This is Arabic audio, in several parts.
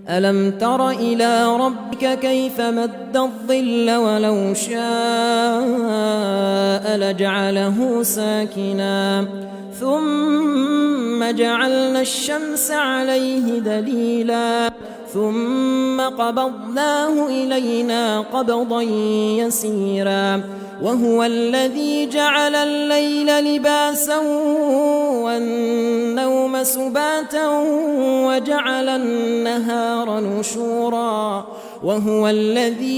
ألم تر إلى ربك كيف مد الظل ولو شاء لجعله ساكنا ثم جعلنا الشمس عليه دليلا ثم قبضناه إلينا قبضا يسيرا وهو الذي جعل الليل لباسا والنوم سباتا وجعل النهار نشورا وهو الذي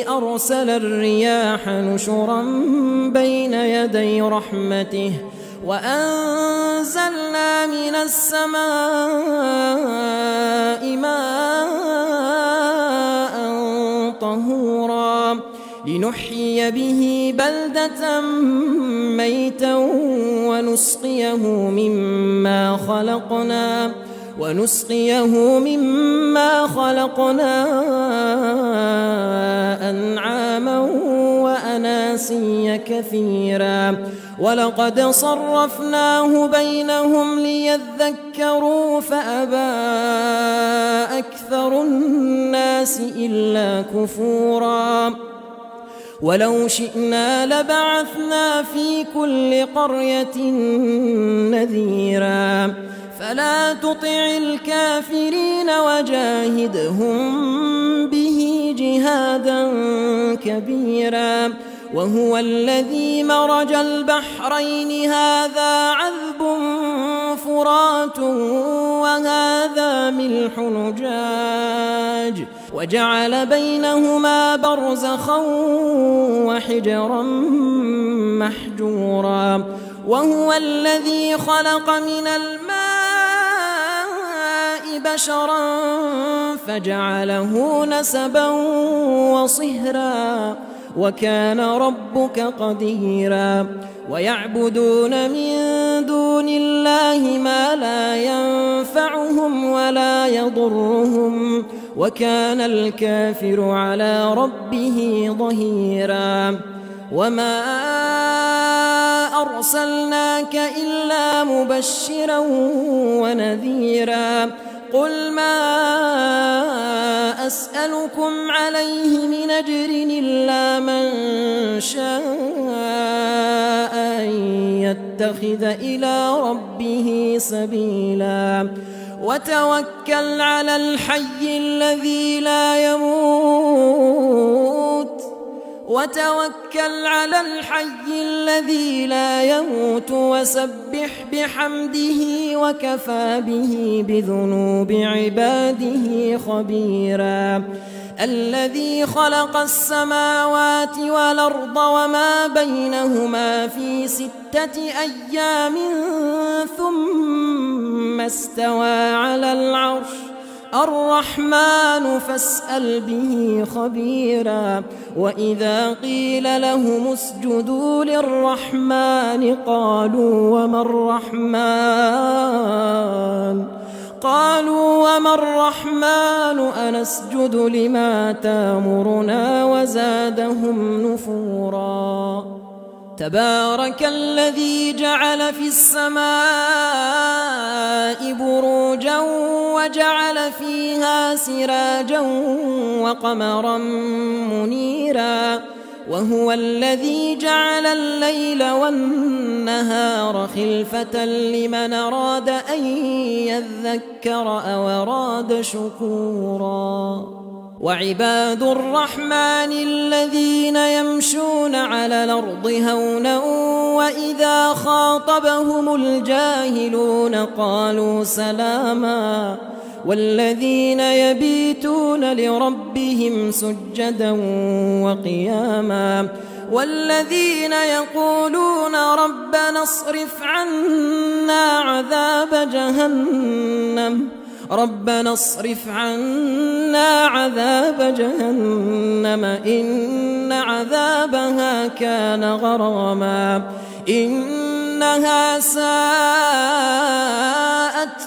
أرسل الرياح نشرا بين يدي رحمته وأنزلنا من السماء ماء طهورا لنحيي به بلدة ميتا ونسقيه مما خلقنا أنعاما وأناسيا كثيرا ولقد صرفناه بينهم ليذكروا فأبى أكثر الناس إلا كفورا ولو شئنا لبعثنا في كل قرية نذيرا فلا تطع الكافرين وجاهدهم به جهادا كبيرا وهو الذي مرج البحرين هذا عذب فرات وهذا ملح نجاج وجعل بينهما برزخا وحجرا محجورا وهو الذي خلق من الماء بشرا فجعله نسبا وصهرا وكان ربك قديرا ويعبدون من دون الله ما لا ينفعهم ولا يضرهم وكان الكافر على ربه ظهيرا وما أرسلناك إلا مبشرا ونذيرا قل ما أسألكم عليه من أجر إلا من شاء أن يتخذ إلى ربه سبيلا وتوكل على الحي الذي لا يموت وسبح بحمده وكفى به بذنوب عباده خبيرا الذي خلق السماوات والأرض وما بينهما في 6 أيام ثم استوى على العرش الرحمن فاسأل به خبيرا وإذا قيل لهم اسجدوا للرحمن قالوا وما الرحمن أنسجد لما تامرنا وزادهم نفورا تبارك الذي جعل في السماء بروجا وجعل فيها سراجا وقمرا منيرا وهو الذي جعل الليل والنهار خلفة لمن أراد أن يذكر أو أراد شكورا وعباد الرحمن الذين يمشون على الأرض هونا وإذا خاطبهم الجاهلون قالوا سلاما والذين يبيتون لربهم سجدا وقياما والذين يقولون ربنا اصرف عنا عذاب جهنم إن عذابها كان غراما إنها ساءت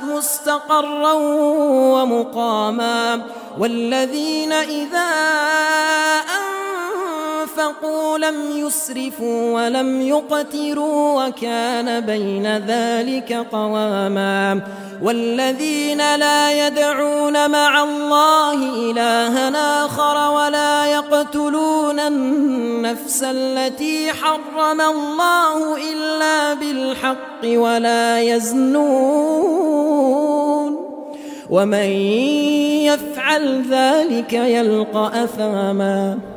مستقرا ومقاما والذين إذا أنفقوا لم يسرفوا ولم يقتروا وكان بين ذلك قواما والذين لا يدعون مع الله إلها آخر ولا يقتلون النفس التي حرم الله إلا بالحق ولا يزنون ومن يفعل ذلك يلقى أثاما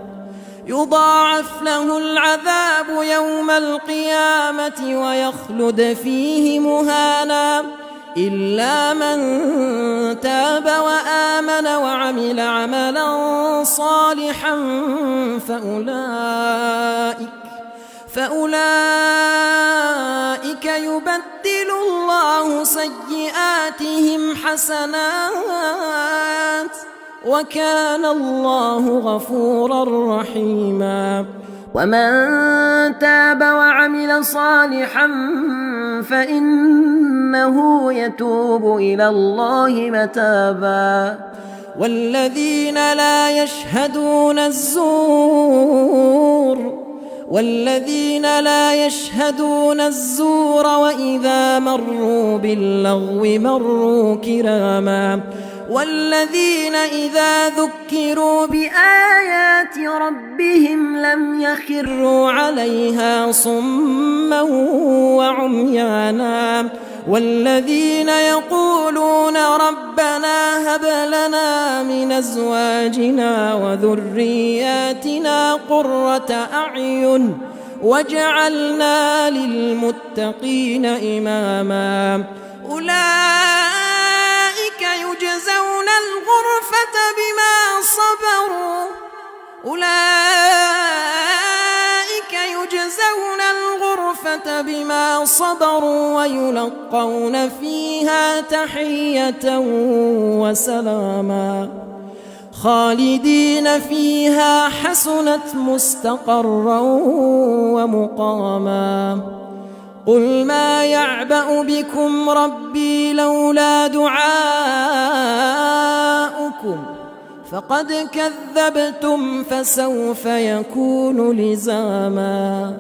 يضاعف له العذاب يوم القيامة ويخلد فيه مهانا إلا من تاب وآمن وعمل عملا صالحا فأولئك يبدل الله سيئاتهم حسنات وكان الله غفورا رحيما ومن تاب وعمل صالحا فإنه يتوب إلى الله متابا والذين لا يشهدون الزور وإذا مروا باللغو مروا كراما والذين إذا ذكروا بآيات ربهم لم يخروا عليها صما وعميانا والذين يقولون ربنا هب لنا من أزواجنا وذرياتنا قرة أعين واجعلنا للمتقين إماما أولئك يجزون الغرفة بما صبروا ويلقون فيها تحية وسلاما خالدين فيها حسنت مستقرا ومقاما قل ما يعبأ بكم ربي لولا دعاؤكم فقد كذبتم فسوف يكون لزاما